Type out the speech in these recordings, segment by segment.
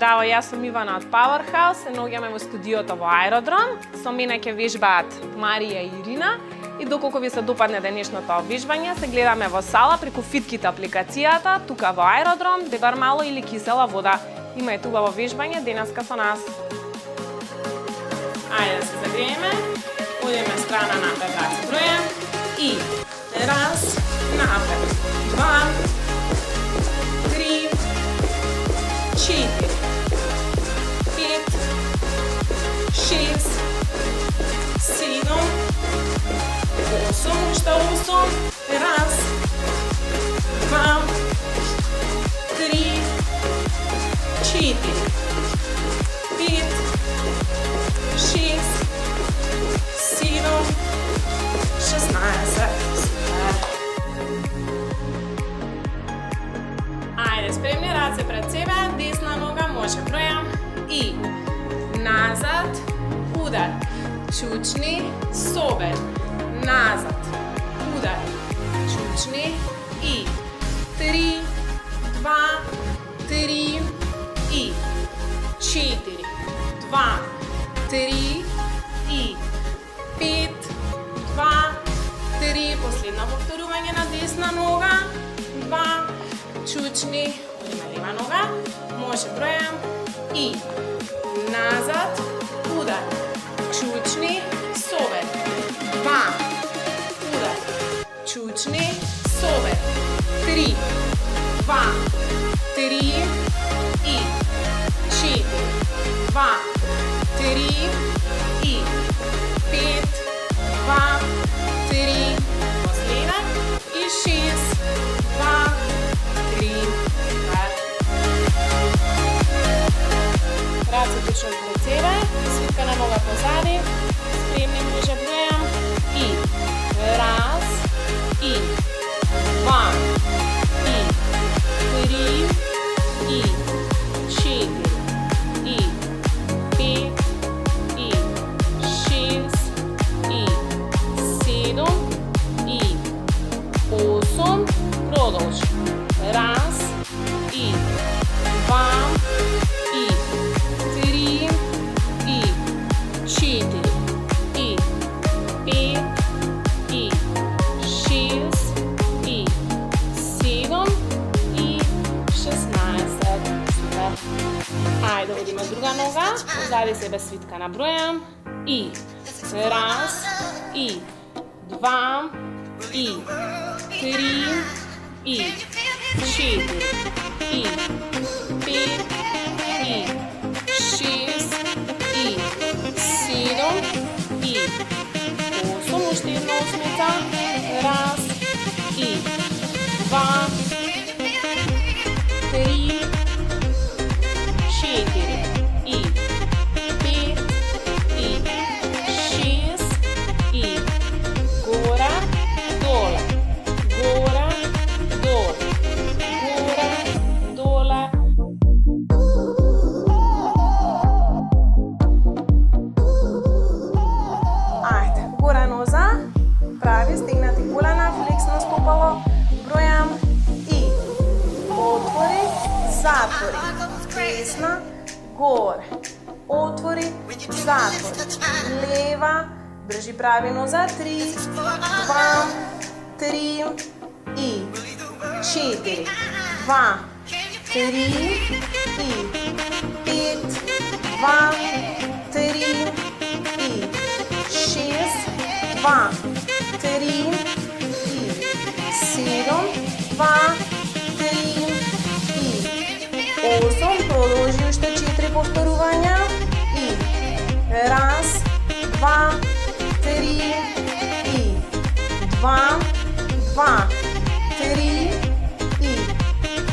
Здраво, јас сум Ивана од Powerhouse, се наоѓаме во студиото во Аеродром. Со мене ќе вежбаат Марија и Ирина. И доколку ви се допадне денешното вежбање, се гледаме во сала преку FitKit апликацијата, тука во Аеродром, дебар мало или кисела вода. Имајте убаво вежбање денеска со нас. Ајде да се загрееме. Одиме страна напред, раци бројам. И раз, напред, 2, 3, 4, 5, 6, 7, 8, уште 8, раз, 2, 3, 4, 5, 6, 7, 16. Ајде, спремни, раце пред себе, десна нога може, бројам. И назад, удар, чучни, собер, назад, удар, чучни и 3, 2, 3 и 4, 2, 3 и 5, 2, 3, последно повторување на десна нога, 2, чучни, одиме лева нога, може бројам и назад, удар, чучни, собер, 2, удар, чучни, собер, 3, 2, 3 и 4, 2, 3 и 5, 2, 3, последен и 6, 2, 3, 5. Раце точно пред себе, свитка на нога позади, спремни може бројам и раз, и 2, и 3, и 4, и 5, и 6, и 7, и 8, продолжи. Раз, и 2, и 3, и 4, и 5, и 6, и 7, и 16. Супер. Ајде, одиме друга нога, позади себе свитка набројам. И раз, и 2, и 3, и 4, и 5, и 6, и 7, и 8, уште една осмица, раз, и 2, 3, 4, и 5, и 6, и гора, доле, гора, доле, гора, доле. Ајде, гора ноза, прави, стегнати колена, флексно стопало, бројам и отвори, затвори, десна, горе, отвори, затвори, лева, држи прави ноза, 3, 2, 3 и 4, 2, 3 и 5, 2, 3 и 6, 2, 3 и 7, 2, 3 и 8, продолжи уште 4 повторувања и раз, 2, 3 и 2, 2, 3 и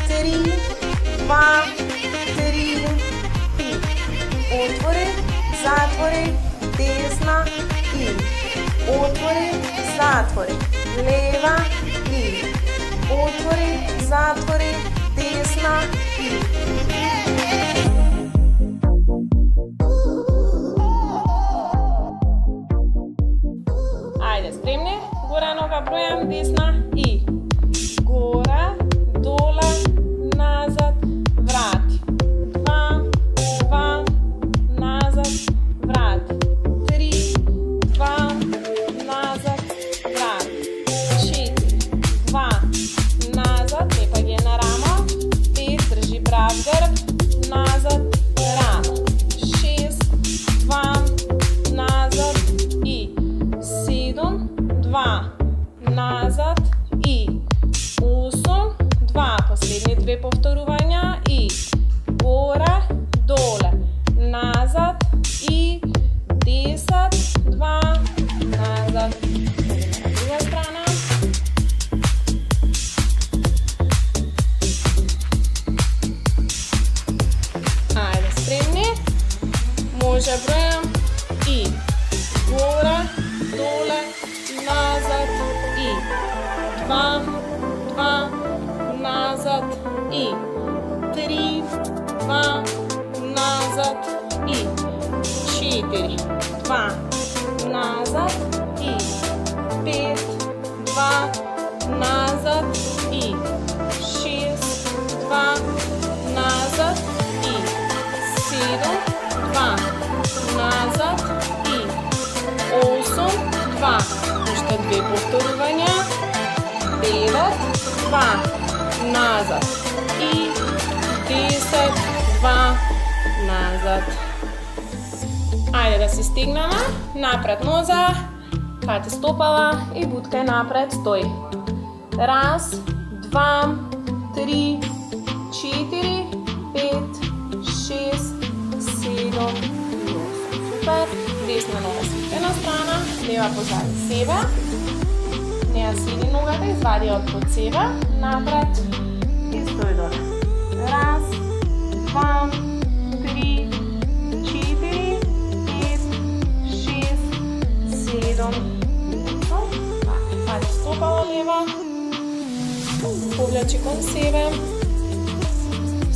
3, 2, 3 и отвори, затвори, десна и отвори, затвори, лева и отвори, затвори, десна и ајде, спремни, гора нога бројам, десна и гора, доле, назад, врати, 2, и 3, 2, назад и 4, 2, назад и 5, 2, назад и 6, 2, назад и 7, 2, назад и 8, 2, още 2 повторувања, 9, 2, назад и 10, 2, назад. Ајде да си стигнеме, напред ноза, фати стопала и буткај напред, стој. 1, 2, 3, 4, 5, 6, 7, 8. Супер. Десна нога свитена страна, лева позади себе. Неја сиди ногата, извади ја од под себе, напред и стој доле. 1, 2, 3, 4, 5, 6, 7, 8. Фати стопала лева, повлечи кон себе,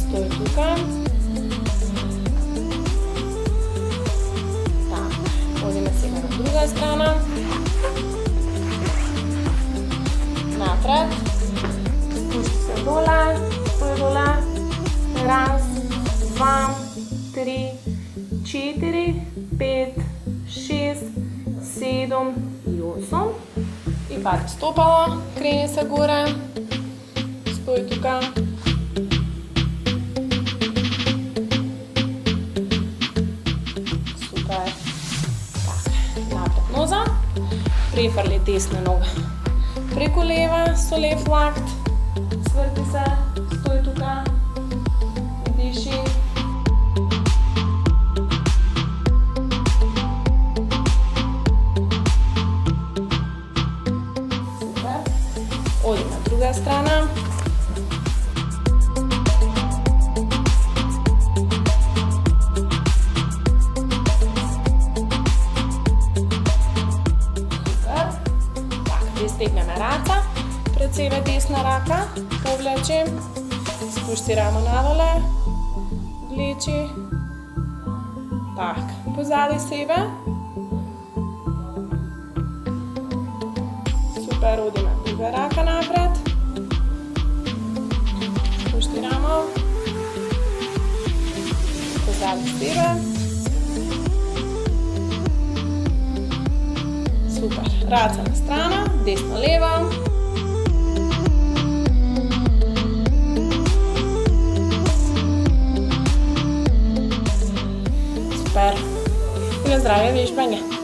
стој тука. Одиме сега на друга страна. Напред. Спушти се доле, стој доле. 1, 2, 3, 4, 5, 6, 7 и 8. И фати стопала, крени се горе. Стој тука. Супер. Напред ноза. Префрли десна нога преку лева со лев лакт. Сврти се. Стој тука. И диши. Супер. Оди на друга страна. Стегнеме рака, пред себе десна рака, повлечи, спушти рамо надоле, влечи, така, позади себе, супер, одиме друга рака напред, спушти рамо, позади себе, супер, раца на страна, десно лева. Супер. И на здраве вежбање.